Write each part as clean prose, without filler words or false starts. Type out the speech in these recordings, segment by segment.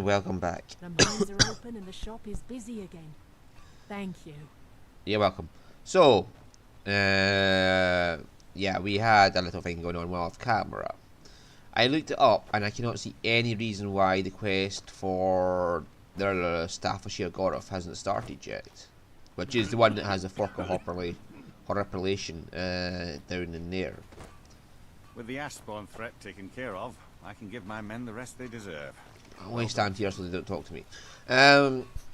Welcome back. The mines are open and the shop is busy again. Thank you. You're welcome. So, yeah, we had a little thing going on while off camera. I looked it up and I cannot see any reason why the quest for the Staffordshire Goroth hasn't started yet. Which is the one that has the Fork of Horripilation down in there. With the Ashbourne threat taken care of, I can give my men the rest they deserve. I'll only stand here so they don't talk to me.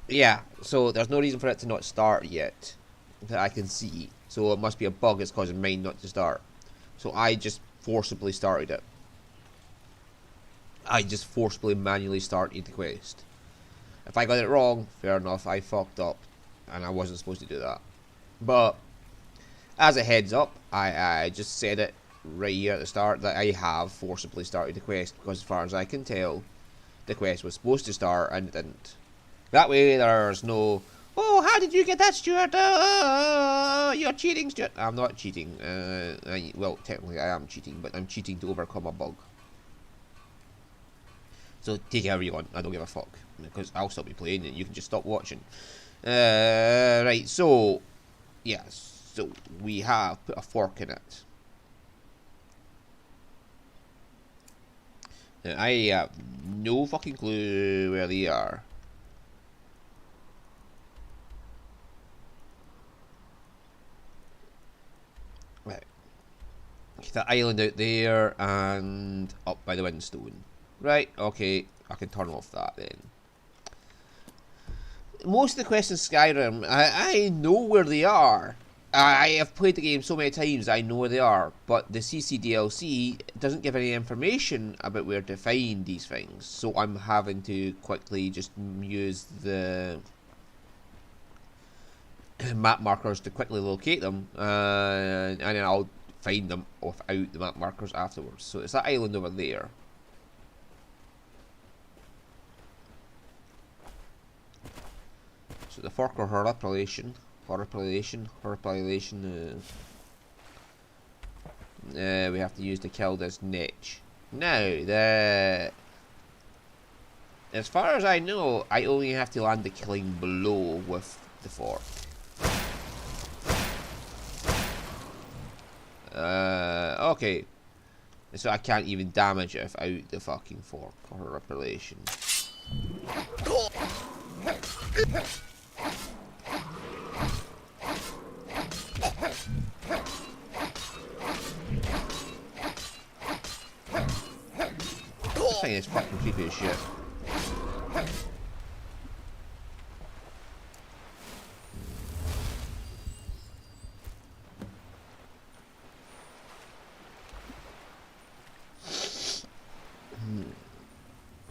Yeah, so there's no reason for it to not start yet that I can see. So it must be a bug that's causing mine not to start. So I just forcibly started it. I just forcibly manually started the quest. If I got it wrong, fair enough, I fucked up. And I wasn't supposed to do that. But, as a heads up, I just said it right here at the start that I have forcibly started the quest. Because as far as I can tell, the quest was supposed to start and it didn't. That way there's no, oh, how did you get that, Stuart? You're cheating, Stuart. I'm not cheating. Well, technically I am cheating, but I'm cheating to overcome a bug. So take it however you want. I don't give a fuck. Because I'll still be playing and you can just stop watching. Right, so, yeah, so we have put a fork in it. Now, I have no fucking clue where they are. Right. The island out there and up by the windstone. Right, okay, I can turn off that then. Most of the quests in Skyrim, I know where they are. I have played the game so many times, I know where they are. But the CC DLC doesn't give any information about where to find these things. So I'm having to quickly just use the map markers to quickly locate them. And then I'll find them without the map markers afterwards. So it's that island over there. So the Fork of Horripilation, we have to use to kill this niche. Now, as far as I know, I only have to land the killing blow with the fork. Okay. So I can't even damage it without the fucking Fork of Horripilation. This thing is fucking creepy as shit.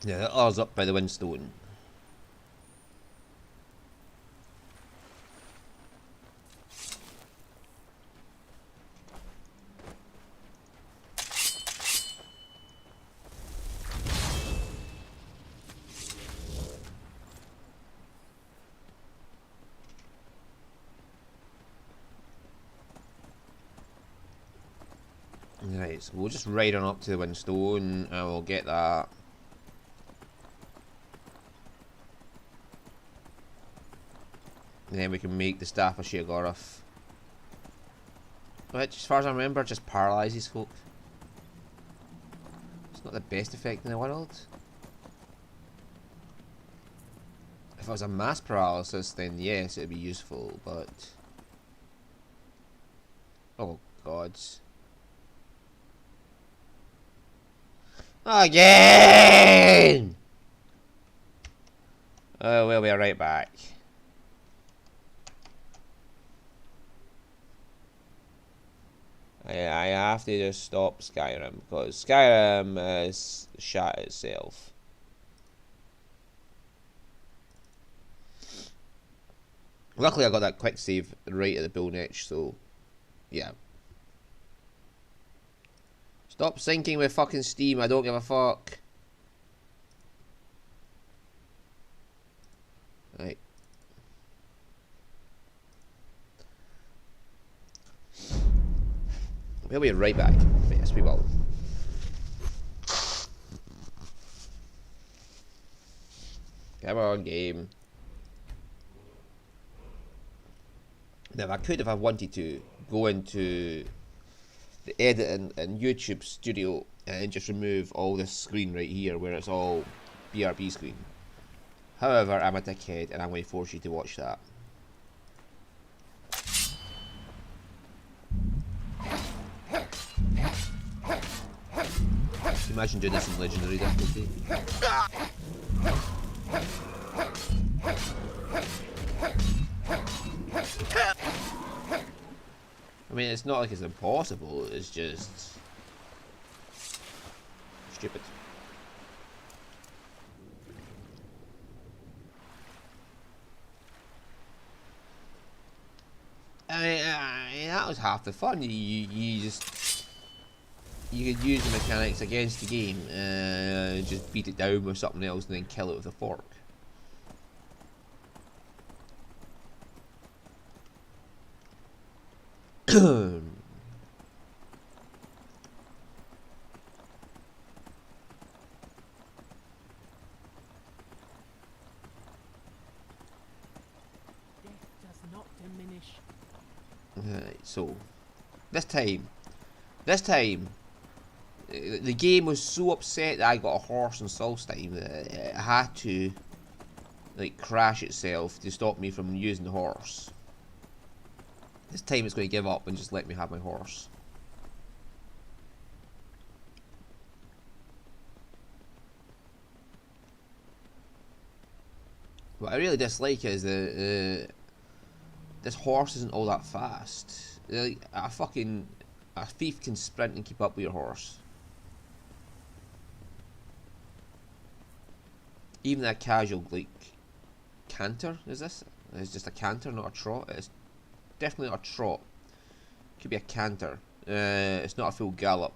Yeah, that R's up by the windstone. Right, so we'll just ride on up to the windstone and we'll get that. And then we can make the Staffordshire Goroth. Which, as far as I remember, just paralyses folk. It's not the best effect in the world. If it was a mass paralysis, then yes, it would be useful, but... Oh, gods. Again! Oh, we'll be right back. I have to just stop Skyrim, because Skyrim is shot itself. Luckily I got that quick save right at the bull niche, so yeah. Stop sinking with fucking Steam, I don't give a fuck. Right. We'll be right back. Yes, we will. Come on, game. Now, I could, if I wanted to, go into the editing and YouTube studio and just remove all this screen right here where it's all BRB screen. However, I'm a dickhead and I'm going to force you to watch that. Imagine doing this in legendary difficulty. I mean, it's not like it's impossible, it's just stupid. I mean, that was half the fun. You could use the mechanics against the game, just beat it down with something else and then kill it with a fork. So, this time, the game was so upset that I got a horse in Solstheim that it had to, like, crash itself to stop me from using the horse. This time it's going to give up and just let me have my horse. What I really dislike is that this horse isn't all that fast. Like, a thief can sprint and keep up with your horse. Even a casual, like, canter, is this? It's just a canter, not a trot. It's definitely not a trot. Could be a canter. It's not a full gallop.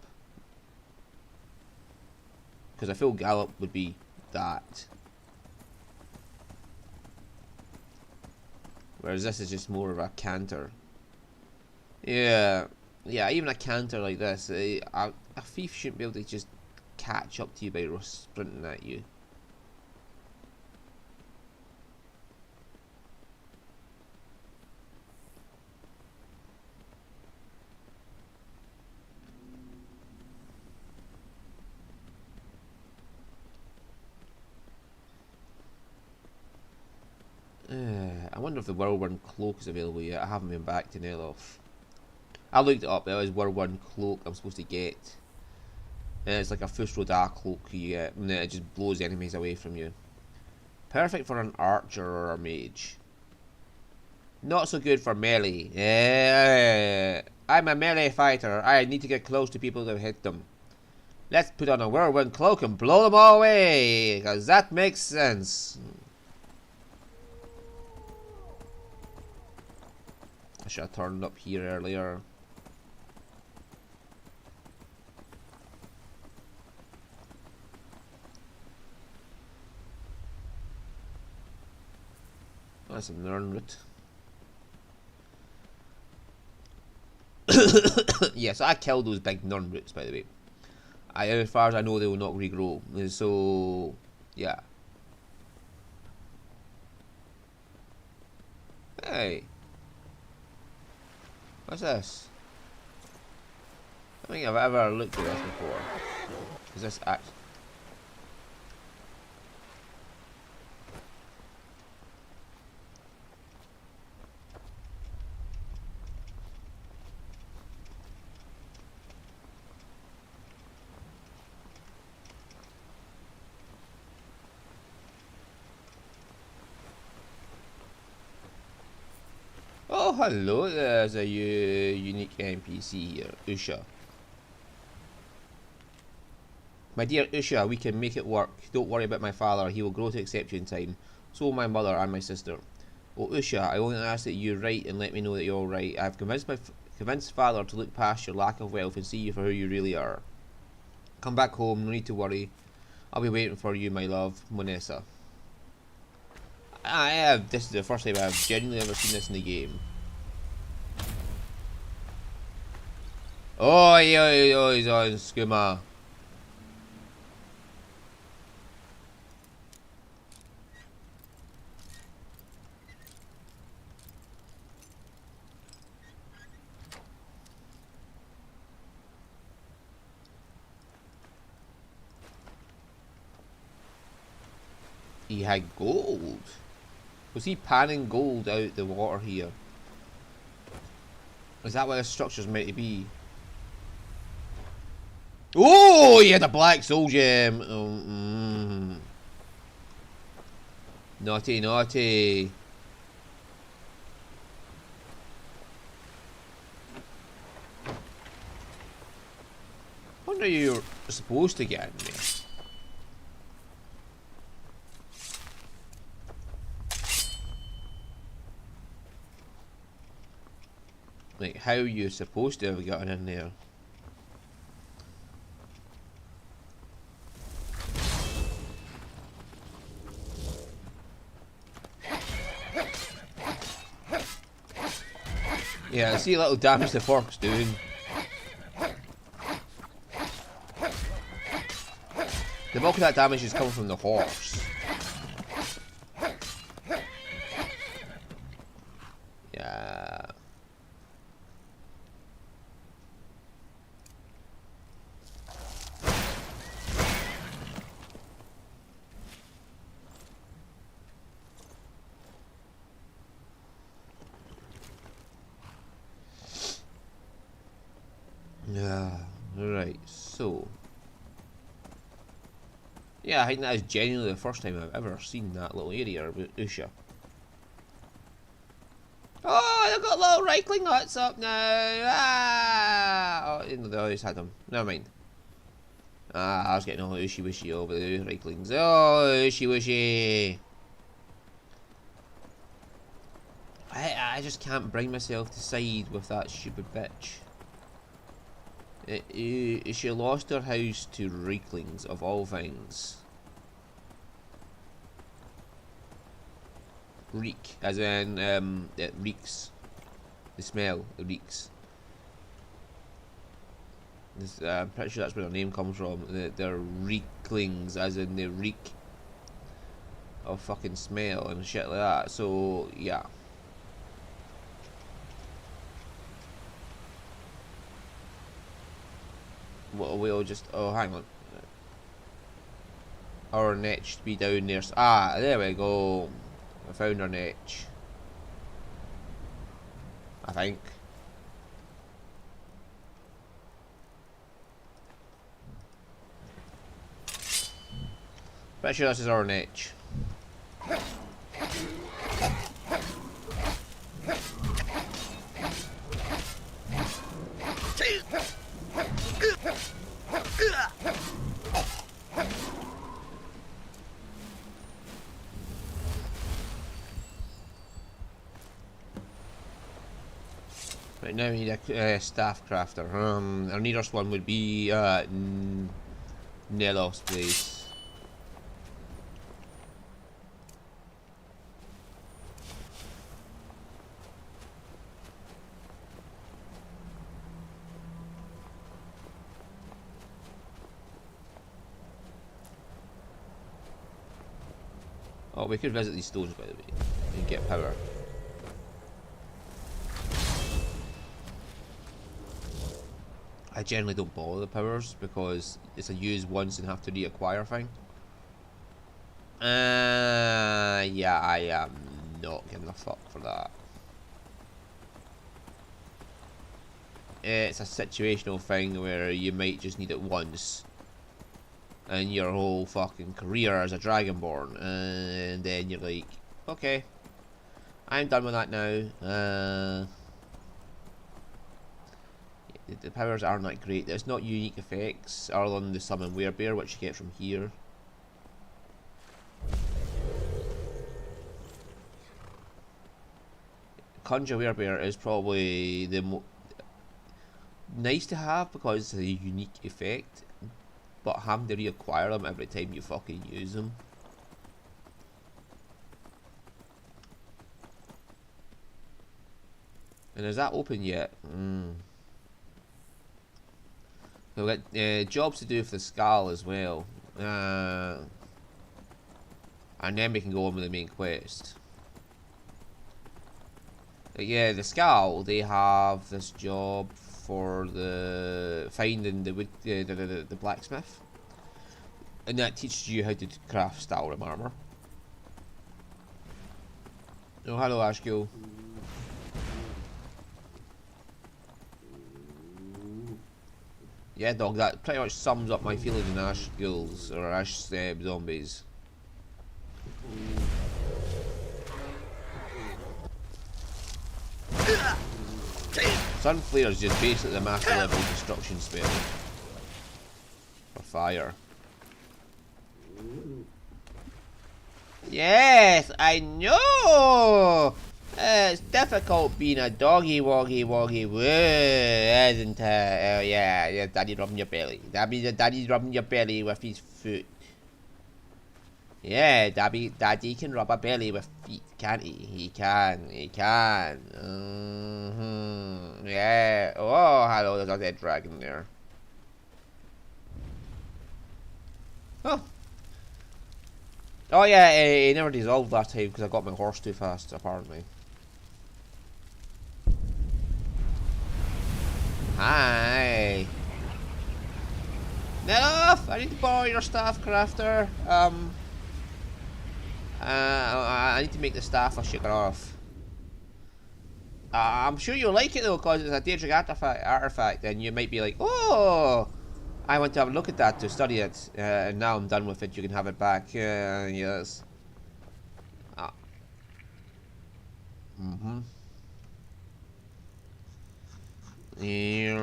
Because a full gallop would be that. Whereas this is just more of a canter. Yeah, even a canter like this, a thief shouldn't be able to just catch up to you by sprinting at you. I wonder if the Whirlwind Cloak is available yet. I haven't been back to Neloth. I looked it up, there was Whirlwind Cloak I'm supposed to get. And it's like a Fusroda cloak you get, and then it just blows enemies away from you. Perfect for an archer or a mage. Not so good for melee. I'm a melee fighter. I need to get close to people to hit them. Let's put on a Whirlwind Cloak and blow them all away, because that makes sense. I should have turned up here earlier. That's a Nern route. Yes, I killed those big Nern roots, by the way. As far as I know, they will not regrow. So, yeah. Hey. What's this? I don't think I've ever looked at this before. Is this actually... Oh, hello, there's a unique NPC here, Usha. My dear Usha, we can make it work. Don't worry about my father, he will grow to accept you in time. So will my mother and my sister. Oh, Usha, I only ask that you write and let me know that you're alright. I've convinced father to look past your lack of wealth and see you for who you really are. Come back home, no need to worry. I'll be waiting for you, my love, Monessa. This is the first time I've genuinely ever seen this in the game. Oh, he's on Skooma. He had gold. Was he panning gold out the water here? Is that what this structure's meant to be? Oh, he had a black soul gem. Oh, Naughty, naughty. I wonder you're supposed to get in there. Like, how you're supposed to have gotten in there. Yeah, see a little damage the fork's doing. The bulk of that damage is coming from the horse. Yeah. Yeah, right, so. Yeah, I think that is genuinely the first time I've ever seen that little area about Usha. Oh, they've got little Reichling huts up now! Ah! Oh, no, they always had them. Never mind. Ah, I was getting all ushy-wishy over the Reichlings. Oh, ushy-wishy! I just can't bring myself to side with that stupid bitch. She lost her house to Reiklings, of all things. Reek, as in, it reeks. The smell, it reeks. I'm pretty sure that's where their name comes from. They're Reiklings, as in they reek of fucking smell and shit like that. So, yeah. We'll just, oh, hang on. Our niche to be down there. Ah, there we go. I found our niche. I think. Pretty sure this is our niche. Right, now we need a staff crafter. Our nearest one would be Nelos place. Oh, we could visit these stones, by the way, and get power. I generally don't bother the powers because it's a use once and have to reacquire thing. Yeah, I am not giving a fuck for that. It's a situational thing where you might just need it once in your whole fucking career as a Dragonborn, and then you're like, okay, I'm done with that now. The powers aren't that great. There's not unique effects other than the summon werebear, which you get from here. Conjure werebear is probably the nice to have because it's a unique effect, but having to reacquire them every time you fucking use them. And is that open yet? We've got jobs to do for the Skull as well. And then we can go on with the main quest. But yeah, the Skull, they have this job for the finding the wood, the blacksmith. And that teaches you how to craft Stalrim armor. Oh, hello, Ashkill. Yeah, dog, that pretty much sums up my feelings in Ash Ghouls, or Ash zombies. Sunflare is just basically the master level destruction spell. For fire. Yes, I know! It's difficult being a doggy woggy woo, isn't it? Oh yeah, daddy rubbing your belly. Daddy's rubbing your belly with his foot. Yeah, daddy can rub a belly with feet, can't he? He can. Yeah. Oh, hello, there's a dead dragon there. Oh. Oh yeah, he never dissolved that time because I got my horse too fast, apparently. Hi. Enough! I need to borrow your staff, crafter. I need to make the staff a sugar off. I'm sure you'll like it though, because it's a Daedric artifact, and you might be like, oh, I want to have a look at that to study it, and now I'm done with it, you can have it back. Yes. See,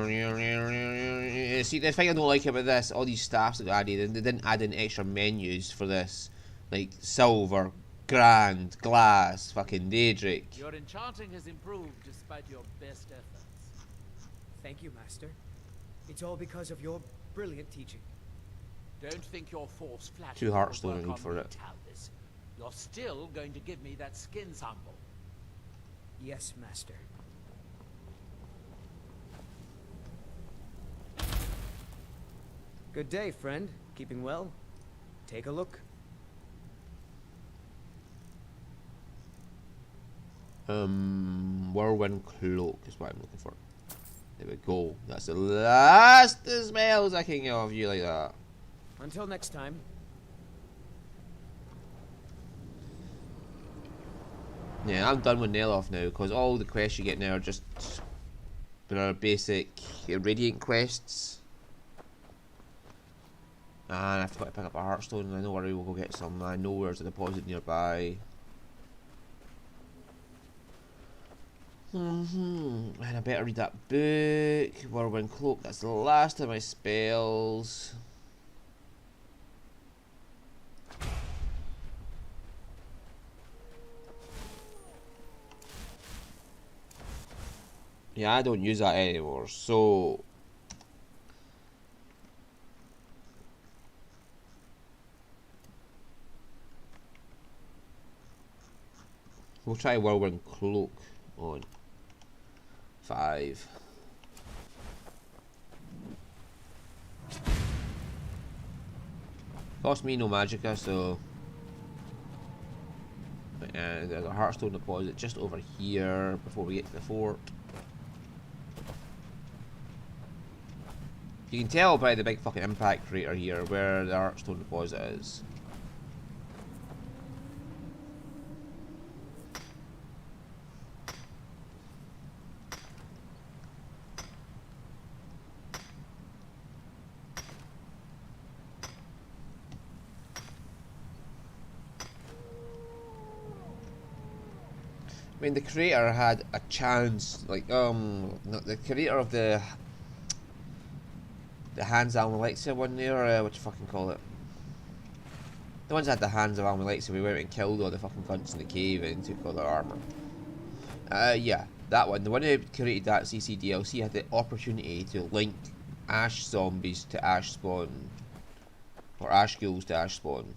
the thing I don't like about this, all these staffs that they added, they didn't add in extra menus for this. Like, silver, grand, glass, fucking Daedric. Your enchanting has improved despite your best efforts. Thank you, Master. It's all because of your brilliant teaching. Don't think your force flat. 2 Heartstone I need for it. Talbis. You're still going to give me that skin sample. Yes, Master. Good day, friend. Keeping well? Take a look. Whirlwind Cloak is what I'm looking for. There we go. That's the last spells I can get off you like that. Until next time. Yeah, I'm done with Neloth now because all the quests you get now are just basic Radiant quests. And I forgot to pick up a Heartstone. I know where we'll go get some. I know where's a deposit nearby. And I better read that book. Whirlwind Cloak. That's the last of my spells. Yeah, I don't use that anymore, so we'll try Whirlwind Cloak on 5. Cost me no magicka, so and there's a Heartstone deposit just over here before we get to the fort. You can tell by the big fucking impact crater here where the Heartstone deposit is. I mean, the creator had a chance, like, the creator of the Hands of Almalexia one there, what you fucking call it? The ones that had the Hands of Almalexia, we went and killed all the fucking cunts in the cave and took all their armour. Yeah, that one. The one who created that CC DLC had the opportunity to link Ash zombies to Ash spawn. Or Ash ghouls to Ash spawn.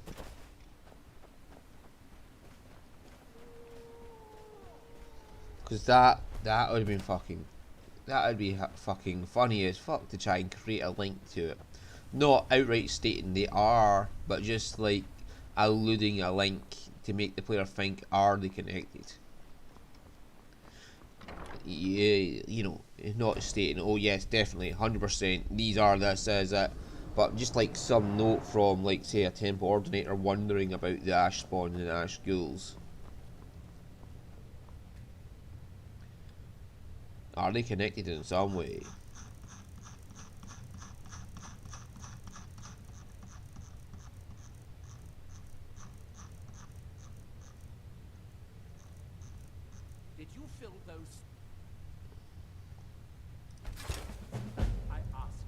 Because that would have been fucking... That would be fucking funny as fuck to try and create a link to it. Not outright stating they are, but just like alluding a link to make the player think, are they connected? Yeah, you know, not stating, oh yes, definitely, 100%, these are, this is it. But just like some note from, like, say, a temple ordinator wondering about the Ash spawn and Ash ghouls. Are they connected in some way? Did you fill those? I asked.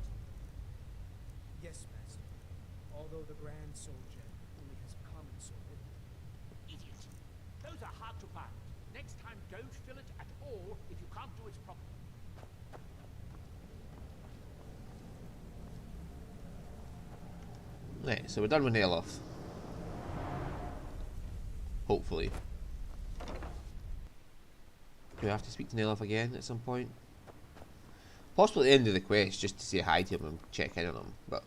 Yes, Master. Although the Grand Soul Gem only has common soul in it. Idiot. Those are hard to find. Next time, don't fill it at all if you can't do it properly. Right, so we're done with Neloth. Hopefully. Do I have to speak to Neloth again at some point? Possibly at the end of the quest, just to say hi to him and check in on him, but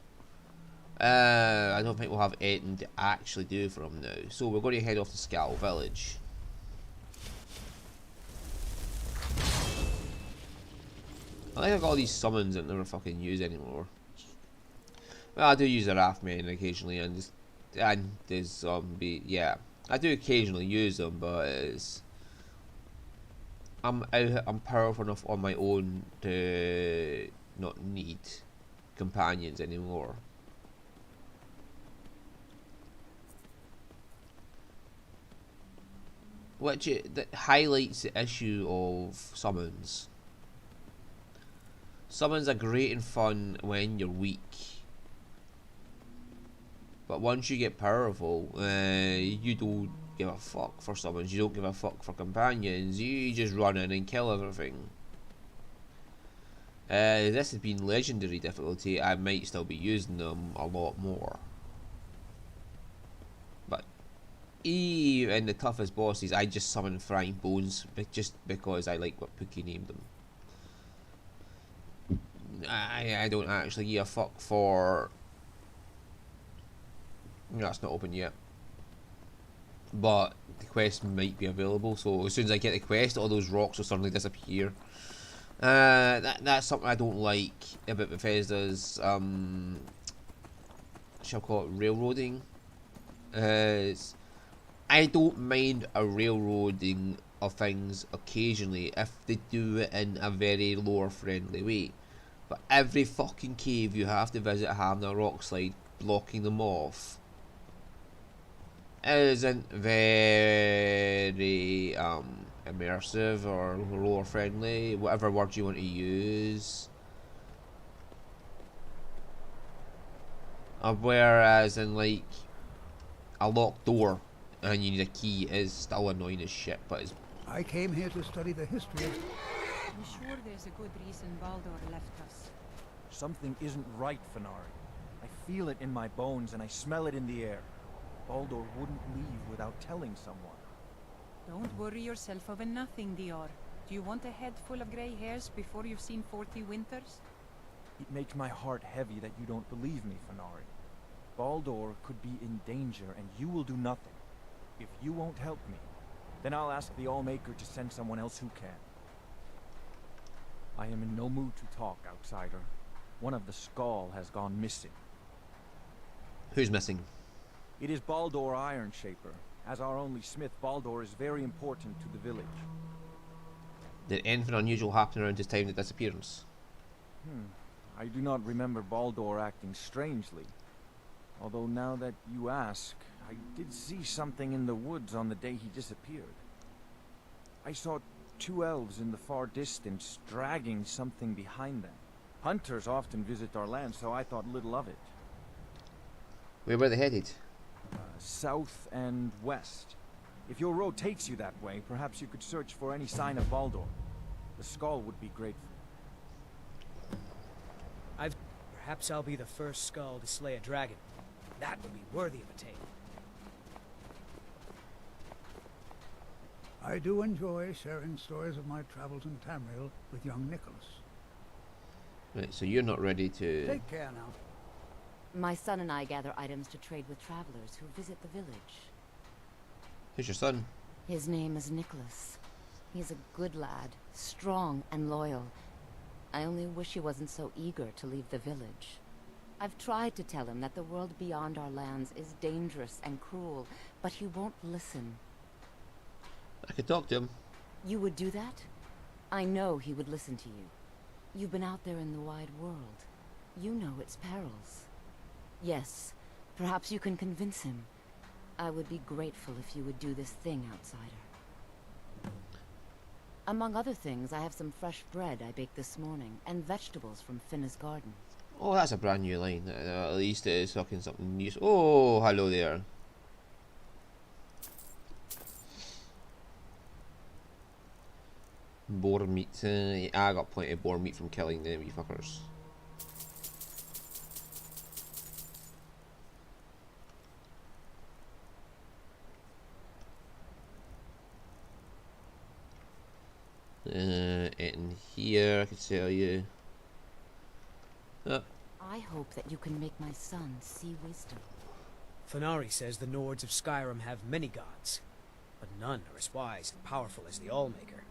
I don't think we'll have anything to actually do for him now. So we're going to head off to Skull Village. I think I got all these summons that I never fucking use anymore. Well, I do use a Rathman occasionally, and there's zombie. Yeah, I do occasionally use them, but I'm powerful enough on my own to not need companions anymore. Which that highlights the issue of summons. Summons are great and fun when you're weak. But once you get powerful, you don't give a fuck for summons, you don't give a fuck for companions, you just run in and kill everything. This has been legendary difficulty, I might still be using them a lot more. But even the toughest bosses, I just summon Frying Bones, just because I like what Pookie named them. I don't actually give a fuck for... No, it's not open yet. But the quest might be available, so as soon as I get the quest, all those rocks will suddenly disappear. That's something I don't like about Bethesda's, shall I call it railroading? I don't mind a railroading of things occasionally if they do it in a very lore friendly way. But every fucking cave you have to visit having a rock slide blocking them off isn't very immersive or lore friendly, whatever word you want to use. Whereas in like a locked door and you need a key is still annoying as shit, but it's... I came here to study the history of... I'm sure there's a good reason Baldur left us. Something isn't right, Fenari. I feel it in my bones and I smell it in the air. Baldur wouldn't leave without telling someone. Don't worry yourself over nothing, Dior. Do you want a head full of grey hairs before you've seen 40 winters? It makes my heart heavy that you don't believe me, Fenari. Baldur could be in danger and you will do nothing. If you won't help me, then I'll ask the Allmaker to send someone else who can. I am in no mood to talk, outsider. One of the Skull has gone missing. Who's missing? It is Baldur Ironshaper. As our only smith, Baldur is very important to the village. Did anything unusual happen around his time of disappearance? I do not remember Baldur acting strangely. Although now that you ask, I did see something in the woods on the day he disappeared. I saw two elves in the far distance dragging something behind them. Hunters often visit our land, so I thought little of it. Where were they headed? South and west. If your road takes you that way, perhaps you could search for any sign of Baldur. The Skull would be grateful. Perhaps I'll be the first Skull to slay a dragon. That would be worthy of a tale. I do enjoy sharing stories of my travels in Tamriel with young Nicholas. Right, so you're not ready to... Take care now. My son and I gather items to trade with travelers who visit the village. Who's your son? His name is Nicholas. He's a good lad, strong and loyal. I only wish he wasn't so eager to leave the village. I've tried to tell him that the world beyond our lands is dangerous and cruel, but he won't listen. I could talk to him. You would do that? I know he would listen to you. You've been out there in the wide world. You know its perils. Yes, perhaps you can convince him. I would be grateful if you would do this thing, outsider. Among other things, I have some fresh bread I baked this morning, and vegetables from Finna's garden. Oh, that's a brand new line. At least it is fucking something new. Oh, hello there. Boar meat. Yeah, I got plenty of boar meat from killing them, you fuckers. In here, I could tell you. I hope that you can make my son see wisdom. Fenari says the Nords of Skyrim have many gods, but none are as wise and powerful as the Allmaker.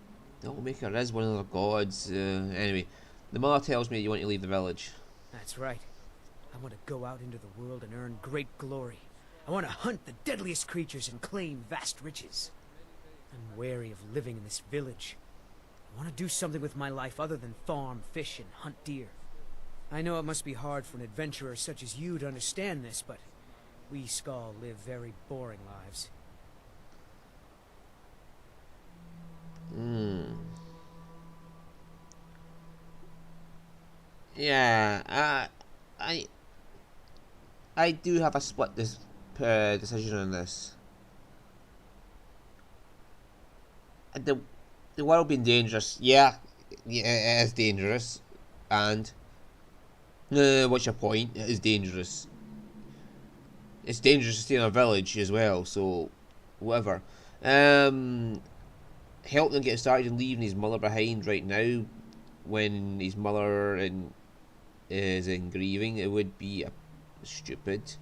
The Allmaker is one of the gods. Anyway, the mother tells me you want to leave the village. That's right. I want to go out into the world and earn great glory. I want to hunt the deadliest creatures and claim vast riches. I'm wary of living in this village. I want to do something with my life other than farm, fish, and hunt deer. I know it must be hard for an adventurer such as you to understand this, but we Skull live very boring lives. Yeah, I do have a split decision on this. The world being dangerous, yeah, it is dangerous, and what's your point? It is dangerous. It's dangerous to stay in a village as well, so whatever. Help him get started and leaving his mother behind right now, when his mother is in grieving, it would be stupid.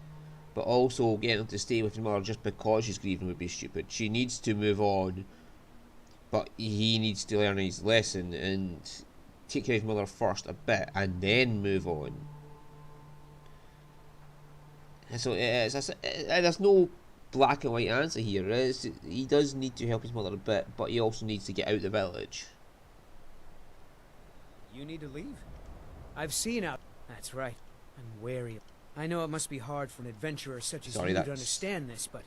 But also getting him to stay with his mother just because she's grieving would be stupid. She needs to move on, but he needs to learn his lesson and take care of his mother first a bit and then move on. And so there's no black and white answer here. He does need to help his mother a bit, but he also needs to get out of the village. You need to leave? I've seen out... That's right. I'm wary of... I know it must be hard for an adventurer such as you to understand this, but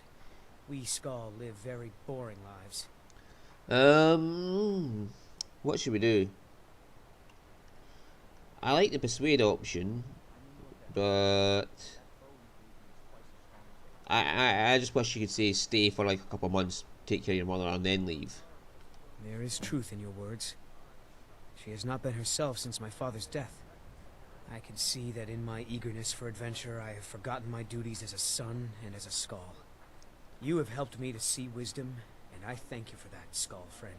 we Skull live very boring lives. What should we do? I like the persuade option, but I just wish you could say stay for like a couple of months, take care of your mother, and then leave. There is truth in your words. She has not been herself since my father's death. I can see that in my eagerness for adventure, I have forgotten my duties as a son and as a Skull. You have helped me to see wisdom, and I thank you for that, Skull friend.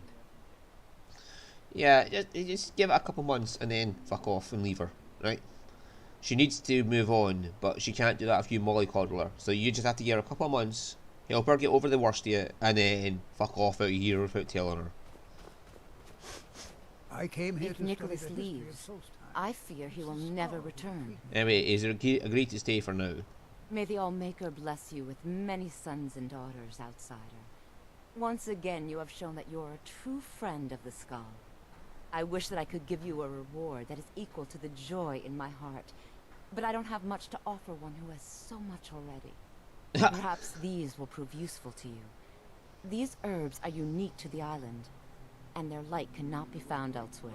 Yeah, just give it a couple months and then fuck off and leave her, right? She needs to move on, but she can't do that if you mollycoddle her. So you just have to give her a couple of months, help her get over the worst of it, and then fuck off out of here without telling her. I came here If to Nicholas study the history of leaves, Solstheim. I fear he will never return. Anyway, is it agreed to stay for now? May the Allmaker bless you with many sons and daughters, outsider. Once again, you have shown that you're a true friend of the Skull. I wish that I could give you a reward that is equal to the joy in my heart, but I don't have much to offer one who has so much already. Perhaps these will prove useful to you. These herbs are unique to the island, and their like cannot be found elsewhere.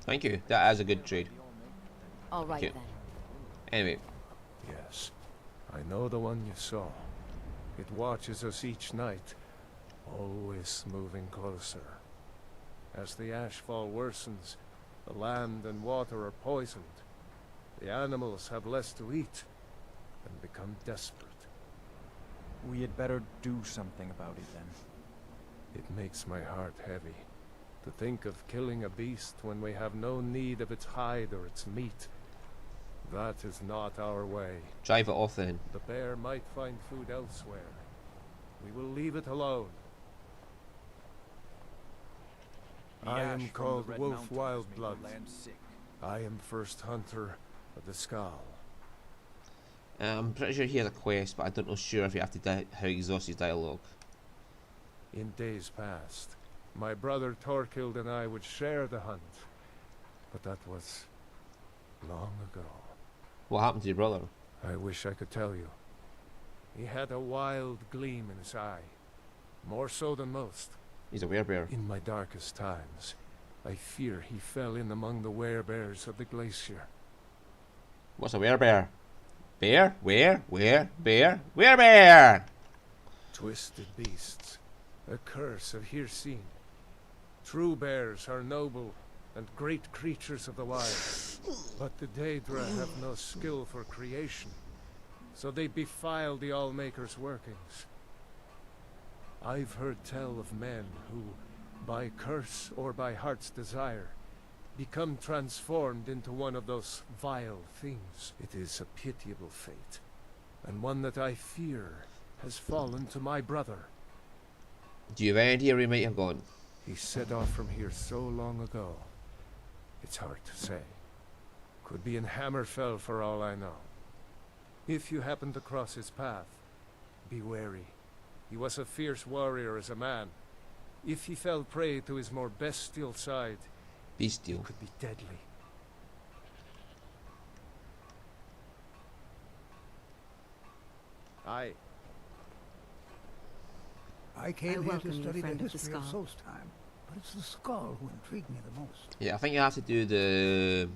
Thank you. That is a good trade. All right, Okay. then. Anyway, Yes, I know the one you saw. It watches us each night, always moving closer. As the ashfall worsens, the land and water are poisoned. The animals have less to eat and become desperate. We had better do something about it then. It makes my heart heavy to think of killing a beast when we have no need of its hide or its meat. That is not our way. drive it off then. The bear might find food elsewhere. We will leave it alone. I am called Wolf Wildblood. I am first hunter of the Skull. I'm pretty sure he has a quest, but I don't know sure if you have to how he exhausts his dialogue. In days past, My brother Torkild and I would share the hunt, but that was long ago. What happened to your brother? I wish I could tell you. He had a wild gleam in his eye, more so than most. He's a werebear. In my darkest times, I fear he fell in among the werebears of the glacier. What's a werebear? Bear? Bear? Werebear! Twisted beasts, a curse of Hirsine. True bears are noble and great creatures of the wild, but the Daedra have no skill for creation, so they defile the Allmaker's workings. I've heard tell of men who, by curse or by heart's desire, become transformed into one of those vile things. It is a pitiable fate, and one that I fear has fallen to my brother. Do you have any idea where he might have gone? He set off from here so long ago. It's hard to say. Could be in Hammerfell for all I know. If you happen to cross his path, be wary. He was a fierce warrior as a man. If he fell prey to his more bestial side, Bestial. it could be deadly. Aye. I came here welcome to you, study the friend of the history of skull. Solstheim, but it's the skull who intrigued me the most. Yeah, I think you have to do the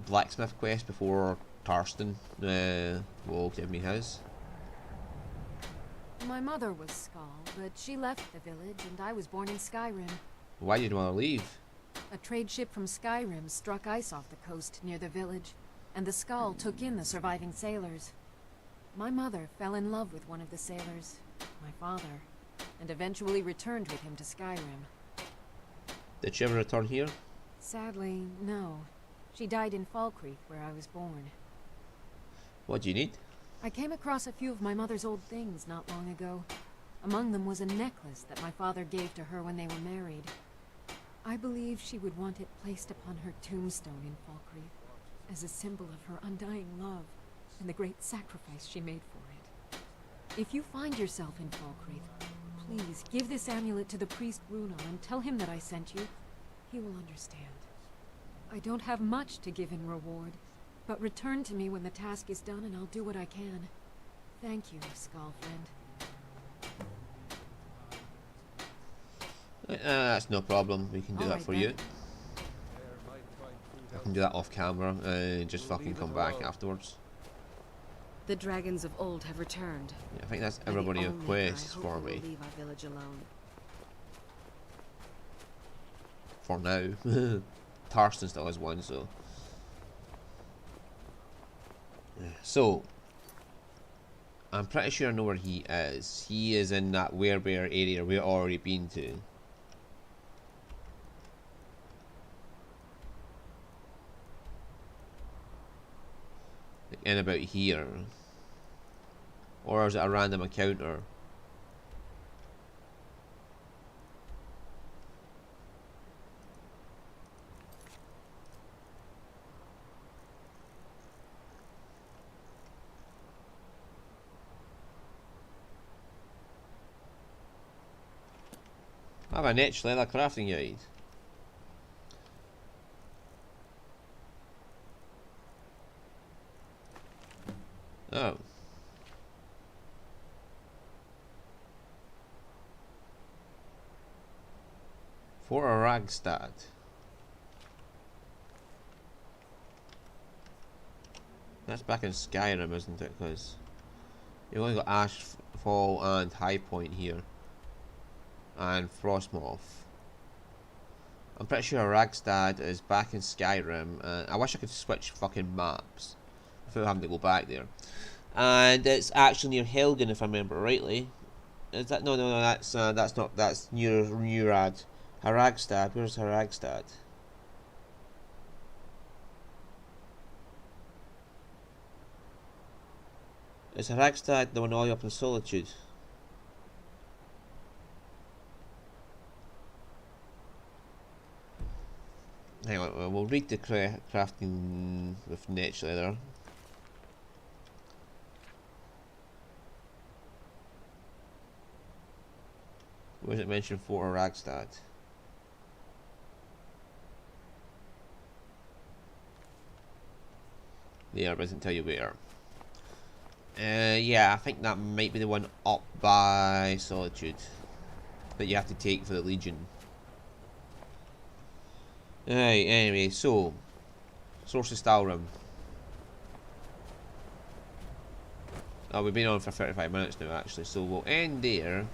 blacksmith quest before Tarstan will give me his. My mother was Skull, but she left the village and I was born in Skyrim. Why did you want to leave? A trade ship from Skyrim struck ice off the coast near the village, and the Skull took in the surviving sailors. My mother fell in love with one of the sailors, my father, and eventually returned with him to Skyrim. Did she ever return here? Sadly, no. She died in Falkreath, where I was born. What do you need? I came across a few of my mother's old things not long ago. Among them was a necklace that my father gave to her when they were married. I believe she would want it placed upon her tombstone in Falkreath, as a symbol of her undying love and the great sacrifice she made for it. If you find yourself in Falkreath, please give this amulet to the priest Runar and tell him that I sent you. He will understand. I don't have much to give in reward, but return to me when the task is done and I'll do what I can. Thank you, Skull friend. That's no problem. We can do that Alright for then. you. I can do that off camera and just fucking come back afterwards. The dragons of old have returned. Yeah, I think that's And the everybody Allmaker, requests I hope for will me. leave our village alone. For now. Tarstan still has one, so. Yeah, so, I'm pretty sure I know where he is. He is in that werebear area we've already been to. Like in about here. Or is it a random encounter? I have an itch leather crafting guide. Oh. For a Ragstad. That's back in Skyrim, isn't it? Because you only got Ashfall and High Point here. And Frostmoth. I'm pretty sure Ragstad is back in Skyrim. I wish I could switch fucking maps without having to go back there. And it's actually near Helgen, if I remember rightly. Is that no? That's not. That's near Nurad. Haragstad. Where's Haragstad? Is Haragstad the one all the way up in Solitude? Hang on, we'll read the crafting with Netch leather. Was it mentioned Fort or Ragstad? There, but it doesn't tell you where. Yeah, I think that might be the one up by Solitude that you have to take for the Legion. Right, anyway, so Source of Stalrim. Oh, we've been on for 35 minutes now actually, so we'll end there